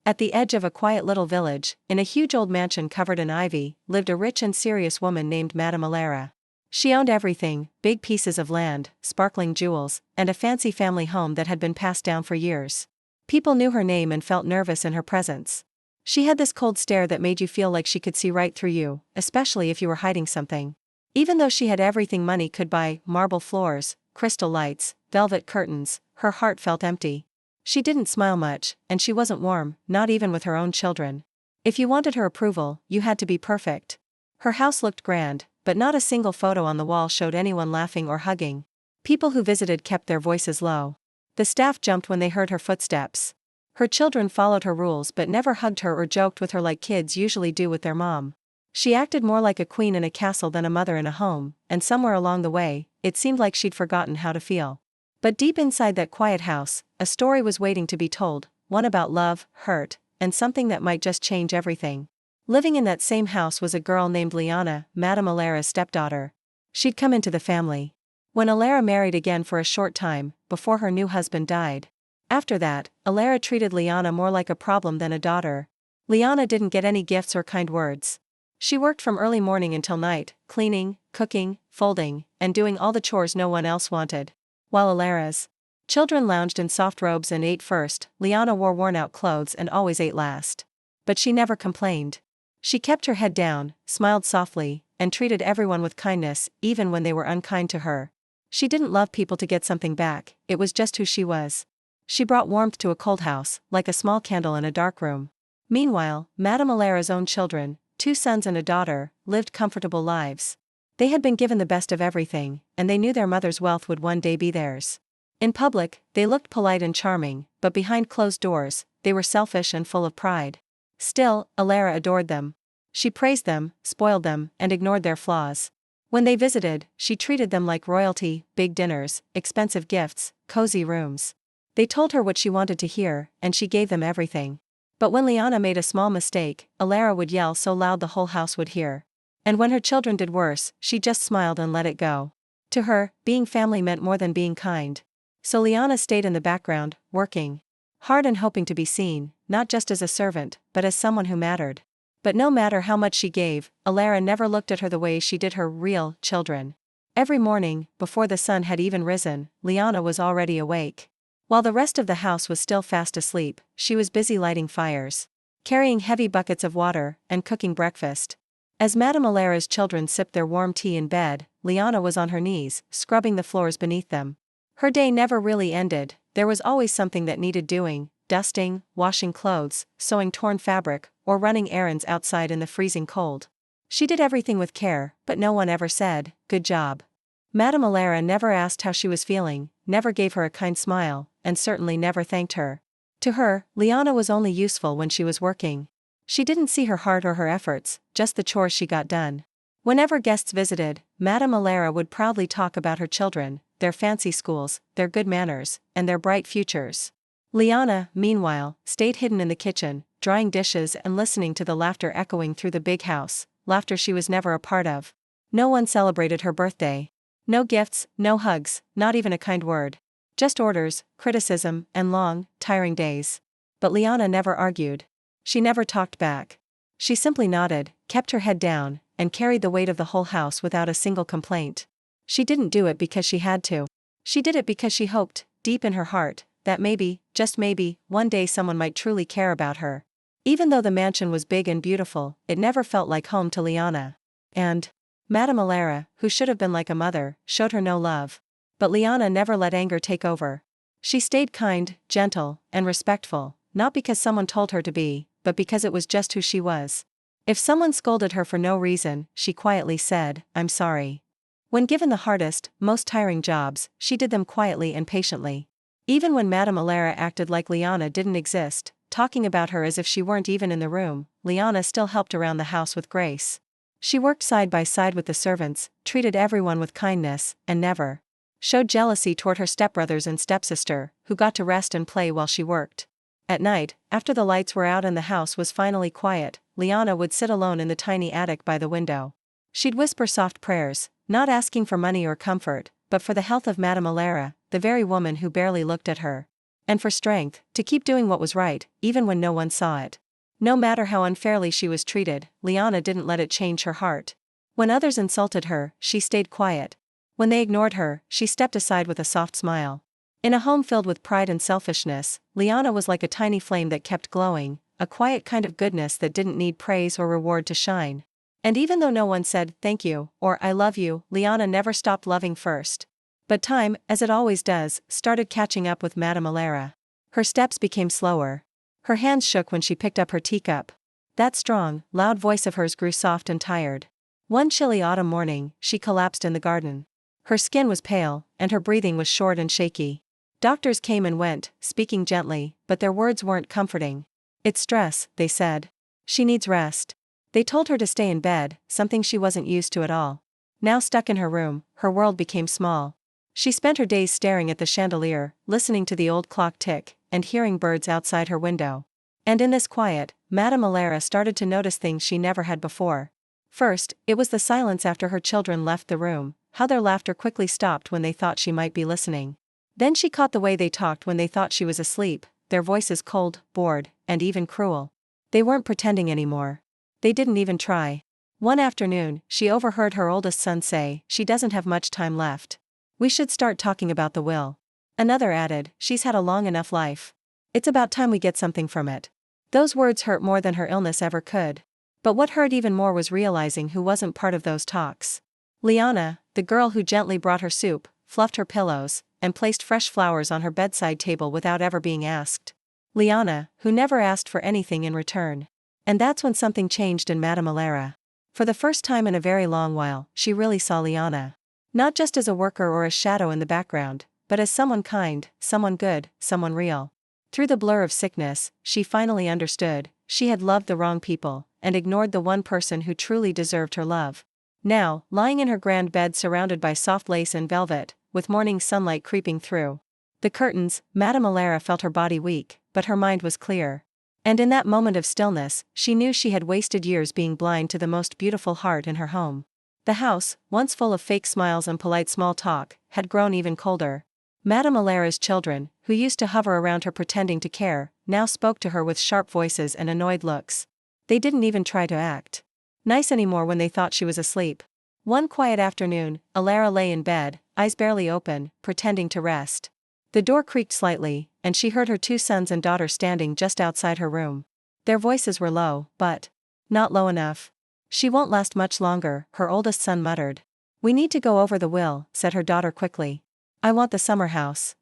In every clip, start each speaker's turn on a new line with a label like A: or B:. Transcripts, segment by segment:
A: At the edge of a quiet little village, in a huge old mansion covered in ivy, lived a rich and serious woman named Madame Alara. She owned everything: big pieces of land, sparkling jewels, and a fancy family home that had been passed down for years. People knew her name and felt nervous in her presence. She had this cold stare that made you feel like she could see right through you, especially if you were hiding something. Even though she had everything money could buy: marble floors, crystal lights, velvet curtains, her heart felt empty. She didn't smile much, and she wasn't warm, not even with her own children. If you wanted her approval, you had to be perfect. Her house looked grand, but not a single photo on the wall showed anyone laughing or hugging. People who visited kept their voices low. The staff jumped when they heard her footsteps. Her children followed her rules but never hugged her or joked with her like kids usually do with their mom. She acted more like a queen in a castle than a mother in a home, and somewhere along the way, it seemed like she'd forgotten how to feel. But deep inside that quiet house, a story was waiting to be told, one about love, hurt, and something that might just change everything. Living in that same house was a girl named Liana, Madame Alara's stepdaughter. She'd come into the family when Alara married again for a short time, before her new husband died. After that, Alara treated Liana more like a problem than a daughter. Liana didn't get any gifts or kind words. She worked from early morning until night, cleaning, cooking, folding, and doing all the chores no one else wanted. While Alara's children lounged in soft robes and ate first, Liana wore worn-out clothes and always ate last. But she never complained. She kept her head down, smiled softly, and treated everyone with kindness, even when they were unkind to her. She didn't love people to get something back, it was just who she was. She brought warmth to a cold house, like a small candle in a dark room. Meanwhile, Madame Alara's own children, 2 sons and a daughter, lived comfortable lives. They had been given the best of everything, and they knew their mother's wealth would one day be theirs. In public, they looked polite and charming, but behind closed doors, they were selfish and full of pride. Still, Alara adored them. She praised them, spoiled them, and ignored their flaws. When they visited, she treated them like royalty: big dinners, expensive gifts, cozy rooms. They told her what she wanted to hear, and she gave them everything. But when Liana made a small mistake, Alara would yell so loud the whole house would hear. And when her children did worse, she just smiled and let it go. To her, being family meant more than being kind. So Liana stayed in the background, working hard and hoping to be seen, not just as a servant, but as someone who mattered. But no matter how much she gave, Alara never looked at her the way she did her real children. Every morning, before the sun had even risen, Liana was already awake. While the rest of the house was still fast asleep, she was busy lighting fires, carrying heavy buckets of water, and cooking breakfast. As Madame Alara's children sipped their warm tea in bed, Liana was on her knees, scrubbing the floors beneath them. Her day never really ended, there was always something that needed doing: dusting, washing clothes, sewing torn fabric, or running errands outside in the freezing cold. She did everything with care, but no one ever said, "Good job." Madame Alara never asked how she was feeling, never gave her a kind smile, and certainly never thanked her. To her, Liana was only useful when she was working. She didn't see her heart or her efforts, just the chores she got done. Whenever guests visited, Madame Alara would proudly talk about her children, their fancy schools, their good manners, and their bright futures. Liana, meanwhile, stayed hidden in the kitchen, drying dishes and listening to the laughter echoing through the big house, laughter she was never a part of. No one celebrated her birthday. No gifts, no hugs, not even a kind word. Just orders, criticism, and long, tiring days. But Liana never argued. She never talked back. She simply nodded, kept her head down, and carried the weight of the whole house without a single complaint. She didn't do it because she had to. She did it because she hoped, deep in her heart, that maybe, just maybe, one day someone might truly care about her. Even though the mansion was big and beautiful, it never felt like home to Liana. And Madame Alara, who should have been like a mother, showed her no love. But Liana never let anger take over. She stayed kind, gentle, and respectful, not because someone told her to be, but because it was just who she was. If someone scolded her for no reason, she quietly said, "I'm sorry." When given the hardest, most tiring jobs, she did them quietly and patiently. Even when Madame Alara acted like Liana didn't exist, talking about her as if she weren't even in the room, Liana still helped around the house with grace. She worked side by side with the servants, treated everyone with kindness, and never showed jealousy toward her stepbrothers and stepsister, who got to rest and play while she worked. At night, after the lights were out and the house was finally quiet, Liana would sit alone in the tiny attic by the window. She'd whisper soft prayers, not asking for money or comfort, but for the health of Madame Alara, the very woman who barely looked at her. And for strength, to keep doing what was right, even when no one saw it. No matter how unfairly she was treated, Liana didn't let it change her heart. When others insulted her, she stayed quiet. When they ignored her, she stepped aside with a soft smile. In a home filled with pride and selfishness, Liana was like a tiny flame that kept glowing, a quiet kind of goodness that didn't need praise or reward to shine. And even though no one said, "Thank you," or "I love you," Liana never stopped loving first. But time, as it always does, started catching up with Madame Alara. Her steps became slower. Her hands shook when she picked up her teacup. That strong, loud voice of hers grew soft and tired. One chilly autumn morning, she collapsed in the garden. Her skin was pale, and her breathing was short and shaky. Doctors came and went, speaking gently, but their words weren't comforting. "It's stress," they said. "She needs rest." They told her to stay in bed, something she wasn't used to at all. Now stuck in her room, her world became small. She spent her days staring at the chandelier, listening to the old clock tick, and hearing birds outside her window. And in this quiet, Madame Alara started to notice things she never had before. First, it was the silence after her children left the room, how their laughter quickly stopped when they thought she might be listening. Then she caught the way they talked when they thought she was asleep, their voices cold, bored, and even cruel. They weren't pretending anymore. They didn't even try. One afternoon, she overheard her oldest son say, "She doesn't have much time left. We should start talking about the will." Another added, "She's had a long enough life. It's about time we get something from it." Those words hurt more than her illness ever could. But what hurt even more was realizing who wasn't part of those talks. Liana, the girl who gently brought her soup, fluffed her pillows, and placed fresh flowers on her bedside table without ever being asked. Liana, who never asked for anything in return. And that's when something changed in Madame Alara. For the first time in a very long while, she really saw Liana. Not just as a worker or a shadow in the background, but as someone kind, someone good, someone real. Through the blur of sickness, she finally understood, she had loved the wrong people, and ignored the one person who truly deserved her love. Now, lying in her grand bed surrounded by soft lace and velvet, with morning sunlight creeping through the curtains, Madame Alara felt her body weak, but her mind was clear. And in that moment of stillness, she knew she had wasted years being blind to the most beautiful heart in her home. The house, once full of fake smiles and polite small talk, had grown even colder. Madame Alara's children, who used to hover around her pretending to care, now spoke to her with sharp voices and annoyed looks. They didn't even try to act nice anymore when they thought she was asleep. One quiet afternoon, Alara lay in bed, eyes barely open, pretending to rest. The door creaked slightly, and she heard her two sons and daughter standing just outside her room. Their voices were low, but not low enough. "She won't last much longer," her oldest son muttered. "We need to go over the will," said her daughter quickly. "I want the summer house.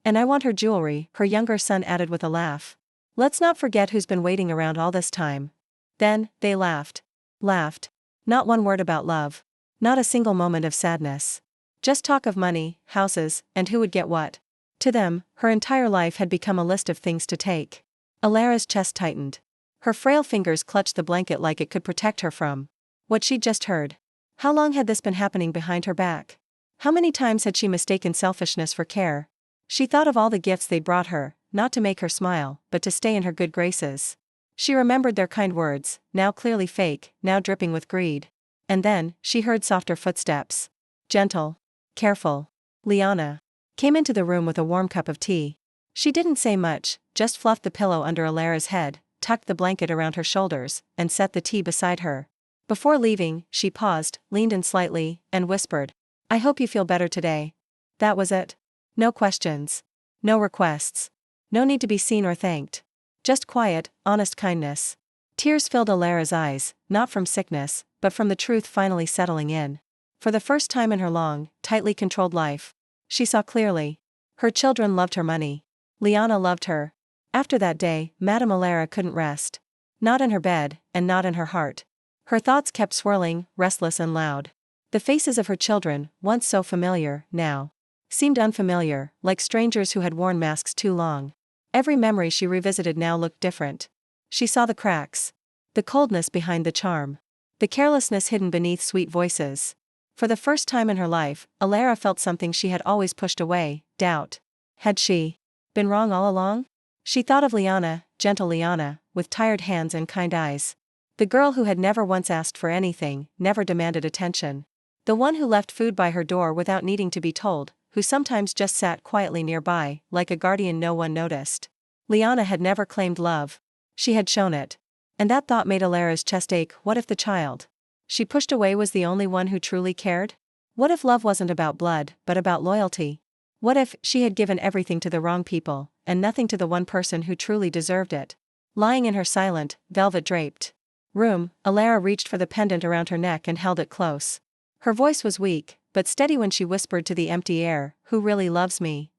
A: And I want her jewelry," her younger son added with a laugh. "Let's not forget who's been waiting around all this time." Then, they laughed. Laughed. Not one word about love. Not a single moment of sadness. Just talk of money, houses, and who would get what. To them, her entire life had become a list of things to take. Alara's chest tightened. Her frail fingers clutched the blanket like it could protect her from what she'd just heard. How long had this been happening behind her back? How many times had she mistaken selfishness for care? She thought of all the gifts they'd brought her, not to make her smile, but to stay in her good graces. She remembered their kind words, now clearly fake, now dripping with greed. And then, she heard softer footsteps. Gentle. Careful. Liana came into the room with a warm cup of tea. She didn't say much, just fluffed the pillow under Alara's head, tucked the blanket around her shoulders, and set the tea beside her. Before leaving, she paused, leaned in slightly, and whispered, "I hope you feel better today." That was it. No questions. No requests. No need to be seen or thanked. Just quiet, honest kindness. Tears filled Alara's eyes, not from sickness, but from the truth finally settling in. For the first time in her long, tightly controlled life, she saw clearly. Her children loved her money. Liana loved her. After that day, Madame Alara couldn't rest. Not in her bed, and not in her heart. Her thoughts kept swirling, restless and loud. The faces of her children, once so familiar, now seemed unfamiliar, like strangers who had worn masks too long. Every memory she revisited now looked different. She saw the cracks. The coldness behind the charm. The carelessness hidden beneath sweet voices. For the first time in her life, Alara felt something she had always pushed away, doubt. Had she been wrong all along? She thought of Liana, gentle Liana, with tired hands and kind eyes. The girl who had never once asked for anything, never demanded attention. The one who left food by her door without needing to be told, who sometimes just sat quietly nearby, like a guardian no one noticed. Liana had never claimed love. She had shown it. And that thought made Alara's chest ache. What if the child she pushed away was the only one who truly cared? What if love wasn't about blood, but about loyalty? What if she had given everything to the wrong people, and nothing to the one person who truly deserved it? Lying in her silent, velvet-draped room, Alara reached for the pendant around her neck and held it close. Her voice was weak, but steady when she whispered to the empty air, "Who really loves me?"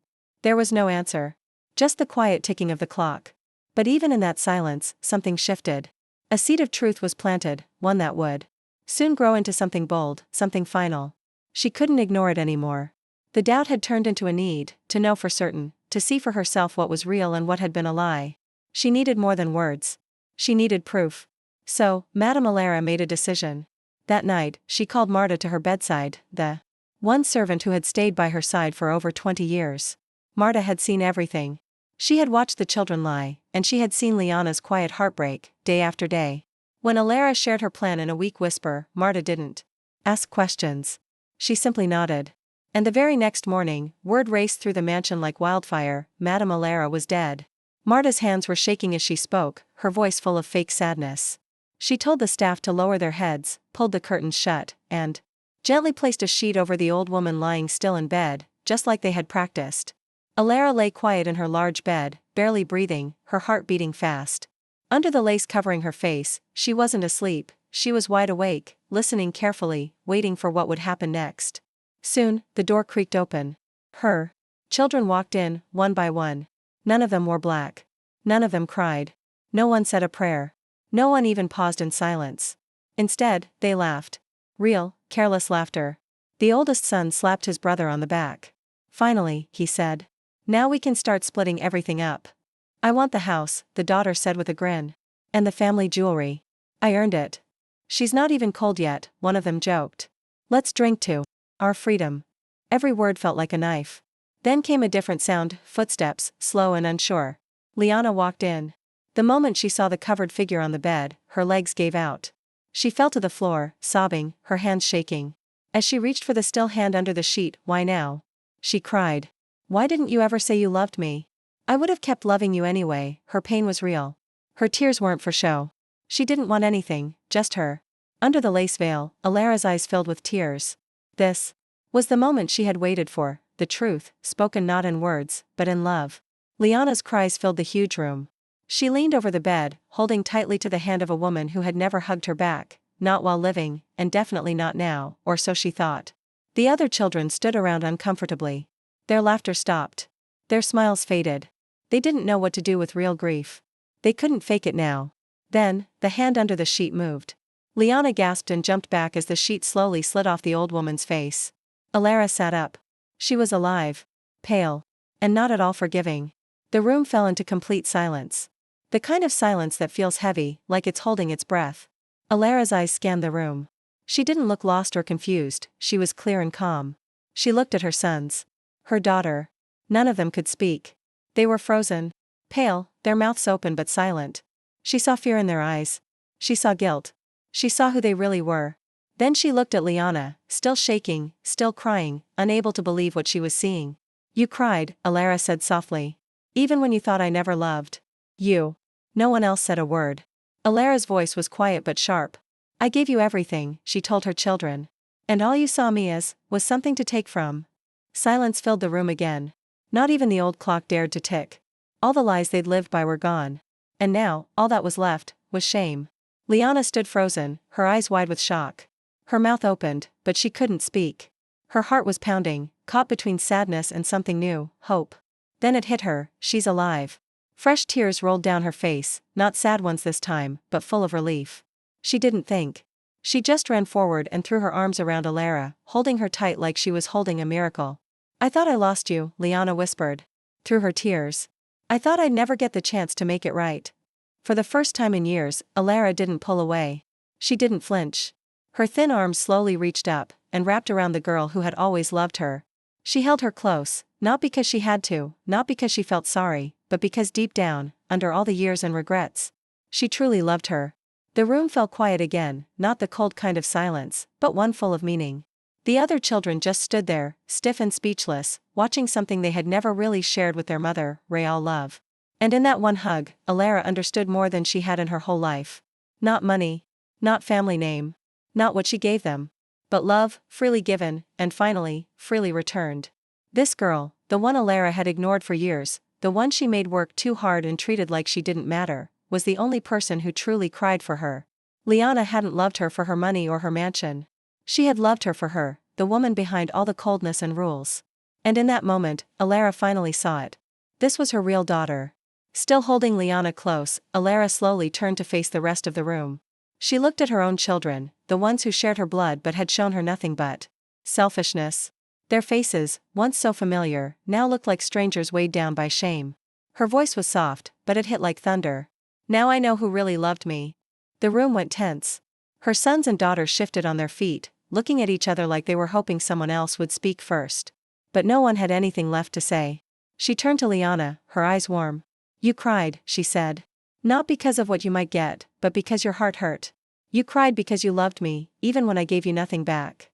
A: There was no answer. Just the quiet ticking of the clock. But even in that silence, something shifted. A seed of truth was planted, one that would soon grow into something bold, something final. She couldn't ignore it anymore. The doubt had turned into a need, to know for certain, to see for herself what was real and what had been a lie. She needed more than words. She needed proof. So, Madame Alara made a decision. That night, she called Marta to her bedside, the one servant who had stayed by her side for over 20 years. Marta had seen everything. She had watched the children lie, and she had seen Liana's quiet heartbreak, day after day. When Alara shared her plan in a weak whisper, Marta didn't ask questions. She simply nodded. And the very next morning, word raced through the mansion like wildfire: Madame Alara was dead. Marta's hands were shaking as she spoke, her voice full of fake sadness. She told the staff to lower their heads, pulled the curtains shut, and gently placed a sheet over the old woman lying still in bed, just like they had practiced. Alara lay quiet in her large bed, barely breathing, her heart beating fast. Under the lace covering her face, she wasn't asleep, she was wide awake, listening carefully, waiting for what would happen next. Soon, the door creaked open. Her children walked in, one by one. None of them wore black. None of them cried. No one said a prayer. No one even paused in silence. Instead, they laughed. Real, careless laughter. The oldest son slapped his brother on the back. Finally, he said. Now we can start splitting everything up. I want the house, the daughter said with a grin. And the family jewelry. I earned it. She's not even cold yet, one of them joked. Let's drink to our freedom. Every word felt like a knife. Then came a different sound, footsteps, slow and unsure. Liana walked in. The moment she saw the covered figure on the bed, her legs gave out. She fell to the floor, sobbing, her hands shaking. As she reached for the still hand under the sheet, "Why now?" she cried. "Why didn't you ever say you loved me? I would have kept loving you anyway." Her pain was real. Her tears weren't for show. She didn't want anything, just her. Under the lace veil, Alara's eyes filled with tears. This was the moment she had waited for, the truth, spoken not in words, but in love. Liana's cries filled the huge room. She leaned over the bed, holding tightly to the hand of a woman who had never hugged her back, not while living, and definitely not now, or so she thought. The other children stood around uncomfortably. Their laughter stopped. Their smiles faded. They didn't know what to do with real grief. They couldn't fake it now. Then, the hand under the sheet moved. Liana gasped and jumped back as the sheet slowly slid off the old woman's face. Alara sat up. She was alive. Pale. And not at all forgiving. The room fell into complete silence. The kind of silence that feels heavy, like it's holding its breath. Alara's eyes scanned the room. She didn't look lost or confused, she was clear and calm. She looked at her sons. Her daughter. None of them could speak. They were frozen. Pale, their mouths open but silent. She saw fear in their eyes. She saw guilt. She saw who they really were. Then she looked at Liana, still shaking, still crying, unable to believe what she was seeing. "You cried," Alara said softly. "Even when you thought I never loved you." No one else said a word. Alara's voice was quiet but sharp. "I gave you everything," she told her children. "And all you saw me as, was something to take from." Silence filled the room again. Not even the old clock dared to tick. All the lies they'd lived by were gone. And now, all that was left, was shame. Liana stood frozen, her eyes wide with shock. Her mouth opened, but she couldn't speak. Her heart was pounding, caught between sadness and something new, hope. Then it hit her, she's alive. Fresh tears rolled down her face, not sad ones this time, but full of relief. She didn't think. She just ran forward and threw her arms around Alara, holding her tight like she was holding a miracle. "I thought I lost you," Liana whispered. Through her tears. "I thought I'd never get the chance to make it right." For the first time in years, Alara didn't pull away. She didn't flinch. Her thin arms slowly reached up, and wrapped around the girl who had always loved her. She held her close, not because she had to, not because she felt sorry, but because deep down, under all the years and regrets, she truly loved her. The room fell quiet again, not the cold kind of silence, but one full of meaning. The other children just stood there, stiff and speechless, watching something they had never really shared with their mother, real love. And in that one hug, Alara understood more than she had in her whole life. Not money. Not family name. Not what she gave them. But love, freely given, and finally, freely returned. This girl, the one Alara had ignored for years, the one she made work too hard and treated like she didn't matter, was the only person who truly cried for her. Liana hadn't loved her for her money or her mansion. She had loved her for her, the woman behind all the coldness and rules. And in that moment, Alara finally saw it. This was her real daughter. Still holding Liana close, Alara slowly turned to face the rest of the room. She looked at her own children, the ones who shared her blood but had shown her nothing but selfishness. Their faces, once so familiar, now looked like strangers weighed down by shame. Her voice was soft, but it hit like thunder. Now I know who really loved me. The room went tense. Her sons and daughters shifted on their feet, looking at each other like they were hoping someone else would speak first. But no one had anything left to say. She turned to Liana, her eyes warm. You cried, she said. Not because of what you might get, but because your heart hurt. You cried because you loved me, even when I gave you nothing back.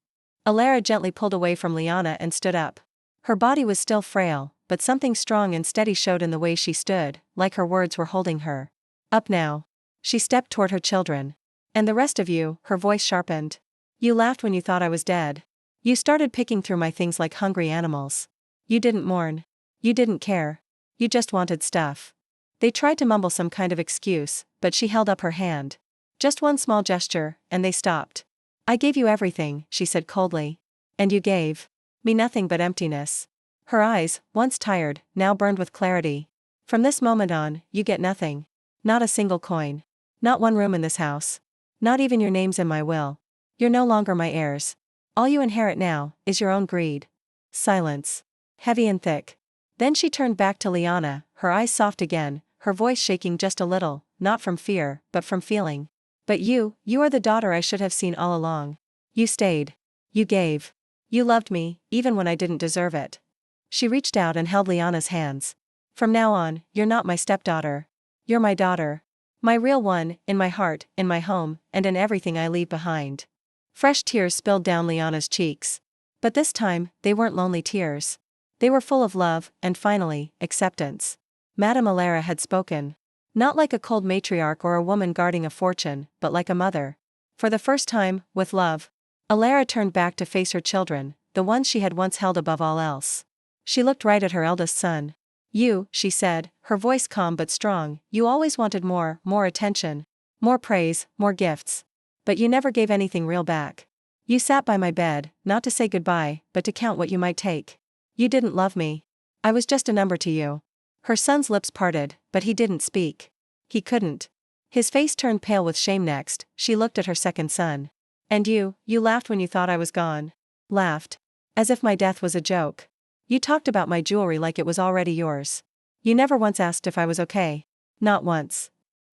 A: Alara gently pulled away from Liana and stood up. Her body was still frail, but something strong and steady showed in the way she stood, like her words were holding her. Up now. She stepped toward her children. And the rest of you, her voice sharpened. You laughed when you thought I was dead. You started picking through my things like hungry animals. You didn't mourn. You didn't care. You just wanted stuff. They tried to mumble some kind of excuse, but she held up her hand. Just one small gesture, and they stopped. I gave you everything, she said coldly. And you gave me nothing but emptiness. Her eyes, once tired, now burned with clarity. From this moment on, you get nothing. Not a single coin. Not one room in this house. Not even your names in my will. You're no longer my heirs. All you inherit now is your own greed. Silence. Heavy and thick. Then she turned back to Liana, her eyes soft again, her voice shaking just a little, not from fear, but from feeling. But you are the daughter I should have seen all along. You stayed. You gave. You loved me, even when I didn't deserve it. She reached out and held Liana's hands. From now on, you're not my stepdaughter. You're my daughter. My real one, in my heart, in my home, and in everything I leave behind. Fresh tears spilled down Liana's cheeks. But this time, they weren't lonely tears. They were full of love, and finally, acceptance. Madame Alara had spoken. Not like a cold matriarch or a woman guarding a fortune, but like a mother. For the first time, with love. Alara turned back to face her children, the ones she had once held above all else. She looked right at her eldest son. You, she said, her voice calm but strong, you always wanted more attention. More praise, more gifts. But you never gave anything real back. You sat by my bed, not to say goodbye, but to count what you might take. You didn't love me. I was just a number to you. Her son's lips parted, but he didn't speak. He couldn't. His face turned pale with shame. Next, she looked at her second son. And you laughed when you thought I was gone. Laughed. As if my death was a joke. You talked about my jewelry like it was already yours. You never once asked if I was okay. Not once.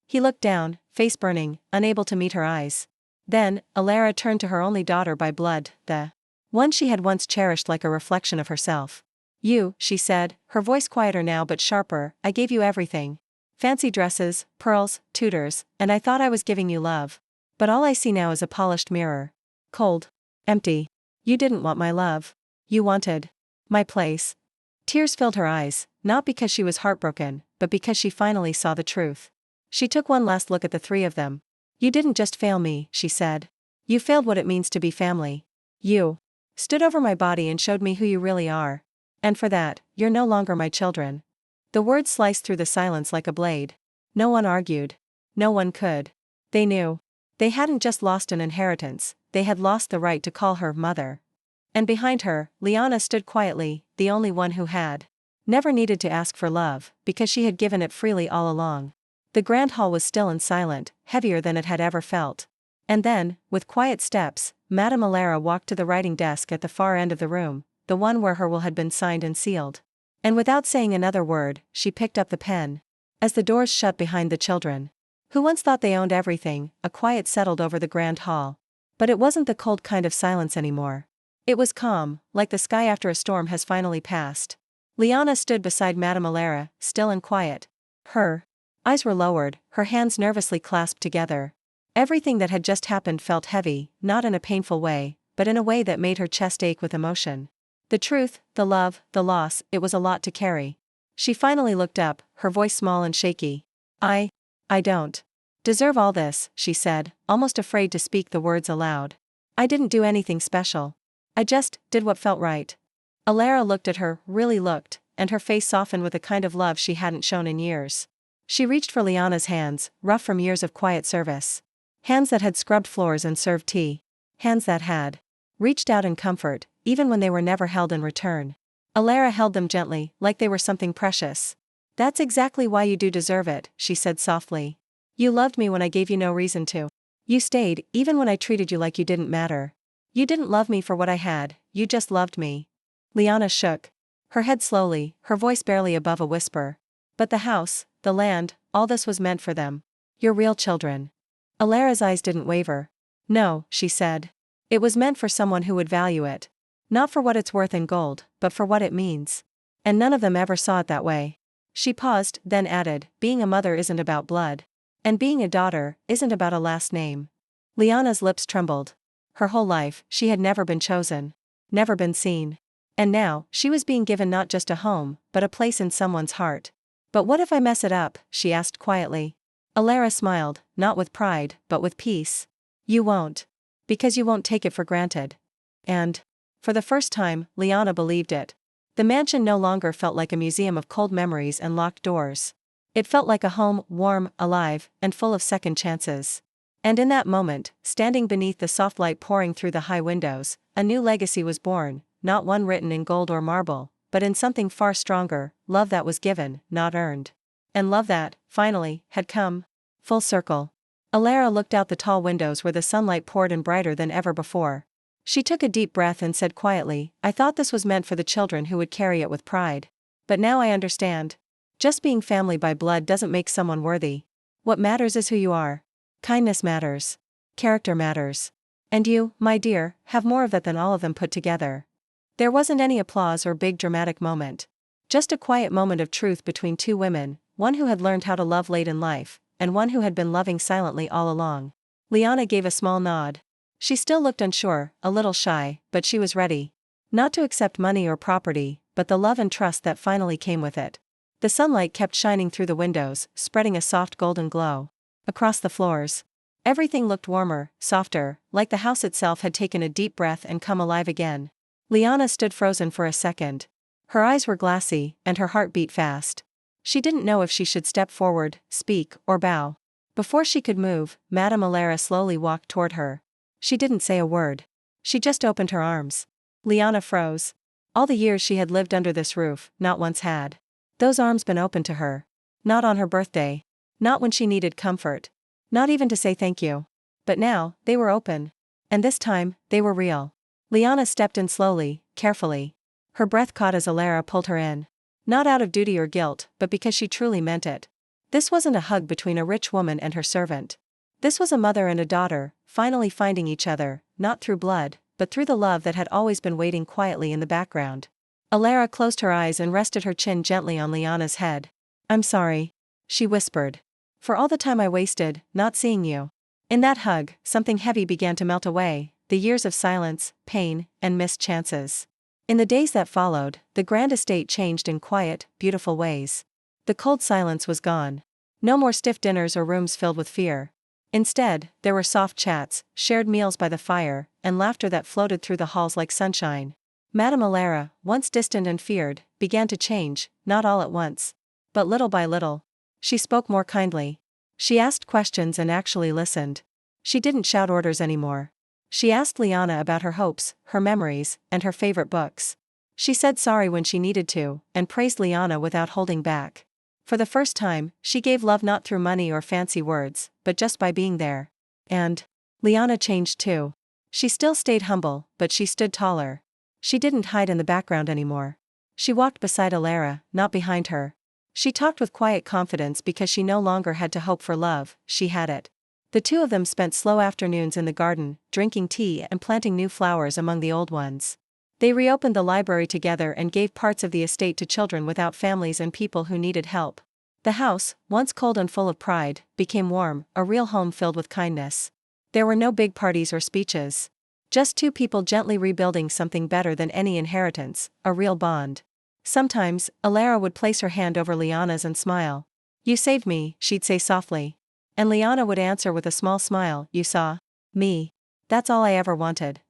A: He looked down, face burning, unable to meet her eyes. Then, Alara turned to her only daughter by blood, the one she had once cherished like a reflection of herself. You, she said, her voice quieter now but sharper, I gave you everything. Fancy dresses, pearls, tutors, and I thought I was giving you love. But all I see now is a polished mirror. Cold. Empty. You didn't want my love. You wanted my place. Tears filled her eyes, not because she was heartbroken, but because she finally saw the truth. She took one last look at the three of them. You didn't just fail me, she said. You failed what it means to be family. You stood over my body and showed me who you really are. And for that, you're no longer my children. The words sliced through the silence like a blade. No one argued. No one could. They knew. They hadn't just lost an inheritance, they had lost the right to call her mother. And behind her, Liana stood quietly, the only one who had never needed to ask for love, because she had given it freely all along. The grand hall was still and silent, heavier than it had ever felt. And then, with quiet steps, Madame Alara walked to the writing desk at the far end of the room, the one where her will had been signed and sealed. And without saying another word, she picked up the pen. As the doors shut behind the children, who once thought they owned everything, a quiet settled over the grand hall. But it wasn't the cold kind of silence anymore. It was calm, like the sky after a storm has finally passed. Liana stood beside Madame Alara, still and quiet. Her eyes were lowered, her hands nervously clasped together. Everything that had just happened felt heavy, not in a painful way, but in a way that made her chest ache with emotion. The truth, the love, the loss, it was a lot to carry. She finally looked up, her voice small and shaky. I don't deserve all this, she said, almost afraid to speak the words aloud. I didn't do anything special. I just did what felt right. Alara looked at her, really looked, and her face softened with a kind of love she hadn't shown in years. She reached for Liana's hands, rough from years of quiet service. Hands that had scrubbed floors and served tea. Hands that had reached out in comfort, even when they were never held in return. Alara held them gently, like they were something precious. That's exactly why you do deserve it, she said softly. You loved me when I gave you no reason to. You stayed, even when I treated you like you didn't matter. You didn't love me for what I had, you just loved me. Liana shook her head slowly, her voice barely above a whisper. But the house, the land, all this was meant for them. You're real children. Alara's eyes didn't waver. No, she said. It was meant for someone who would value it. Not for what it's worth in gold, but for what it means. And none of them ever saw it that way. She paused, then added, being a mother isn't about blood. And being a daughter isn't about a last name. Liana's lips trembled. Her whole life, she had never been chosen. Never been seen. And now, she was being given not just a home, but a place in someone's heart. But what if I mess it up? She asked quietly. Alara smiled, not with pride, but with peace. You won't. Because you won't take it for granted. And for the first time, Liana believed it. The mansion no longer felt like a museum of cold memories and locked doors. It felt like a home, warm, alive, and full of second chances. And in that moment, standing beneath the soft light pouring through the high windows, a new legacy was born, not one written in gold or marble, but in something far stronger, love that was given, not earned. And love that, finally, had come full circle. Alara looked out the tall windows where the sunlight poured in brighter than ever before. She took a deep breath and said quietly, I thought this was meant for the children who would carry it with pride. But now I understand. Just being family by blood doesn't make someone worthy. What matters is who you are. Kindness matters. Character matters. And you, my dear, have more of that than all of them put together. There wasn't any applause or big dramatic moment. Just a quiet moment of truth between two women, one who had learned how to love late in life, and one who had been loving silently all along. Liana gave a small nod. She still looked unsure, a little shy, but she was ready. Not to accept money or property, but the love and trust that finally came with it. The sunlight kept shining through the windows, spreading a soft golden glow. Across the floors, everything looked warmer, softer, like the house itself had taken a deep breath and come alive again. Liana stood frozen for a second. Her eyes were glassy, and her heart beat fast. She didn't know if she should step forward, speak, or bow. Before she could move, Madame Alara slowly walked toward her. She didn't say a word. She just opened her arms. Liana froze. All the years she had lived under this roof, not once had those arms been open to her. Not on her birthday. Not when she needed comfort. Not even to say thank you. But now, they were open. And this time, they were real. Liana stepped in slowly, carefully. Her breath caught as Alara pulled her in. Not out of duty or guilt, but because she truly meant it. This wasn't a hug between a rich woman and her servant. This was a mother and a daughter, finally finding each other, not through blood, but through the love that had always been waiting quietly in the background. Alara closed her eyes and rested her chin gently on Liana's head. I'm sorry, she whispered. For all the time I wasted, not seeing you. In that hug, something heavy began to melt away, the years of silence, pain, and missed chances. In the days that followed, the grand estate changed in quiet, beautiful ways. The cold silence was gone. No more stiff dinners or rooms filled with fear. Instead, there were soft chats, shared meals by the fire, and laughter that floated through the halls like sunshine. Madame Alara, once distant and feared, began to change, not all at once. But little by little. She spoke more kindly. She asked questions and actually listened. She didn't shout orders anymore. She asked Liana about her hopes, her memories, and her favorite books. She said sorry when she needed to, and praised Liana without holding back. For the first time, she gave love not through money or fancy words, but just by being there. And Liana changed too. She still stayed humble, but she stood taller. She didn't hide in the background anymore. She walked beside Alara, not behind her. She talked with quiet confidence because she no longer had to hope for love, she had it. The two of them spent slow afternoons in the garden, drinking tea and planting new flowers among the old ones. They reopened the library together and gave parts of the estate to children without families and people who needed help. The house, once cold and full of pride, became warm, a real home filled with kindness. There were no big parties or speeches. Just two people gently rebuilding something better than any inheritance, a real bond. Sometimes, Alara would place her hand over Liana's and smile. "You saved me," she'd say softly. And Liana would answer with a small smile, "You saw me. That's all I ever wanted."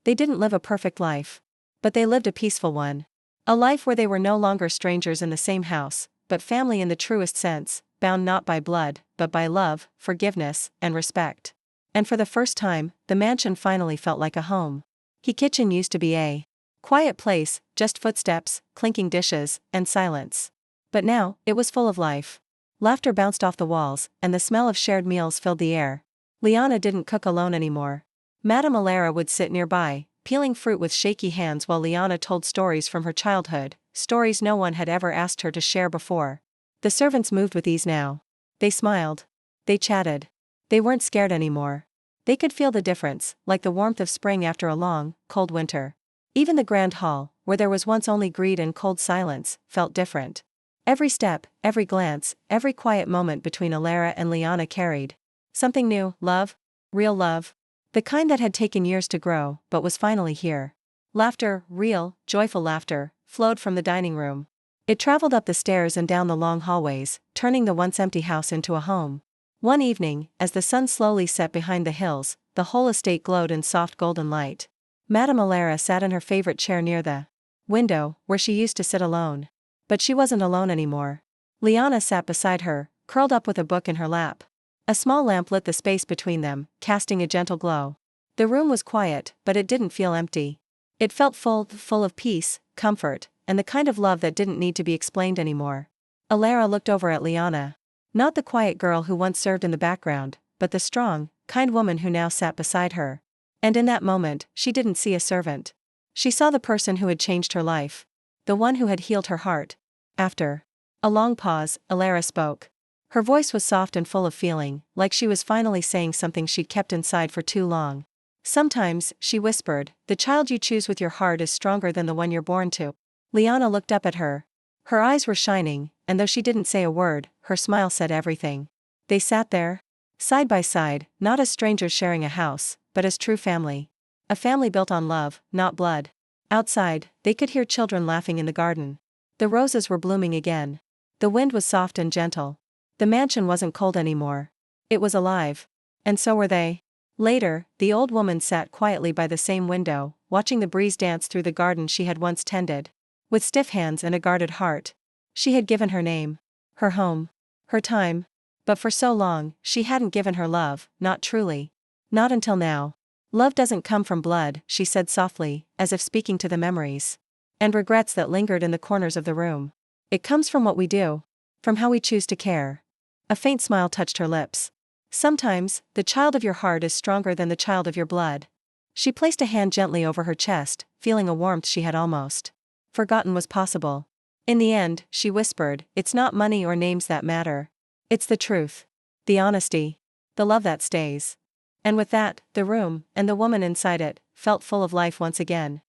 A: They didn't live a perfect life. But they lived a peaceful one. A life where they were no longer strangers in the same house, but family in the truest sense, bound not by blood, but by love, forgiveness, and respect. And for the first time, the mansion finally felt like a home. The kitchen used to be a quiet place, just footsteps, clinking dishes, and silence. But now, it was full of life. Laughter bounced off the walls, and the smell of shared meals filled the air. Liana didn't cook alone anymore. Madame Alara would sit nearby, peeling fruit with shaky hands while Liana told stories from her childhood, stories no one had ever asked her to share before. The servants moved with ease now. They smiled. They chatted. They weren't scared anymore. They could feel the difference, like the warmth of spring after a long, cold winter. Even the grand hall, where there was once only greed and cold silence, felt different. Every step, every glance, every quiet moment between Alara and Liana carried something new, love. Real love. The kind that had taken years to grow, but was finally here. Laughter, real, joyful laughter, flowed from the dining room. It traveled up the stairs and down the long hallways, turning the once empty house into a home. One evening, as the sun slowly set behind the hills, the whole estate glowed in soft golden light. Madame Alara sat in her favorite chair near the window, where she used to sit alone. But she wasn't alone anymore. Liana sat beside her, curled up with a book in her lap. A small lamp lit the space between them, casting a gentle glow. The room was quiet, but it didn't feel empty. It felt full of peace, comfort, and the kind of love that didn't need to be explained anymore. Alara looked over at Liana. Not the quiet girl who once served in the background, but the strong, kind woman who now sat beside her. And in that moment, she didn't see a servant. She saw the person who had changed her life. The one who had healed her heart. After a long pause, Alara spoke. Her voice was soft and full of feeling, like she was finally saying something she'd kept inside for too long. "Sometimes," she whispered, "the child you choose with your heart is stronger than the one you're born to." Liana looked up at her. Her eyes were shining, and though she didn't say a word, her smile said everything. They sat there, side by side, not as strangers sharing a house, but as true family. A family built on love, not blood. Outside, they could hear children laughing in the garden. The roses were blooming again. The wind was soft and gentle. The mansion wasn't cold anymore. It was alive. And so were they. Later, the old woman sat quietly by the same window, watching the breeze dance through the garden she had once tended. With stiff hands and a guarded heart. She had given her name, her home, her time. But for so long, she hadn't given her love, not truly. Not until now. "Love doesn't come from blood," she said softly, as if speaking to the memories and regrets that lingered in the corners of the room. "It comes from what we do. From how we choose to care." A faint smile touched her lips. "Sometimes, the child of your heart is stronger than the child of your blood." She placed a hand gently over her chest, feeling a warmth she had almost forgotten was possible. "In the end," she whispered, "it's not money or names that matter. It's the truth. The honesty. The love that stays." And with that, the room, and the woman inside it, felt full of life once again.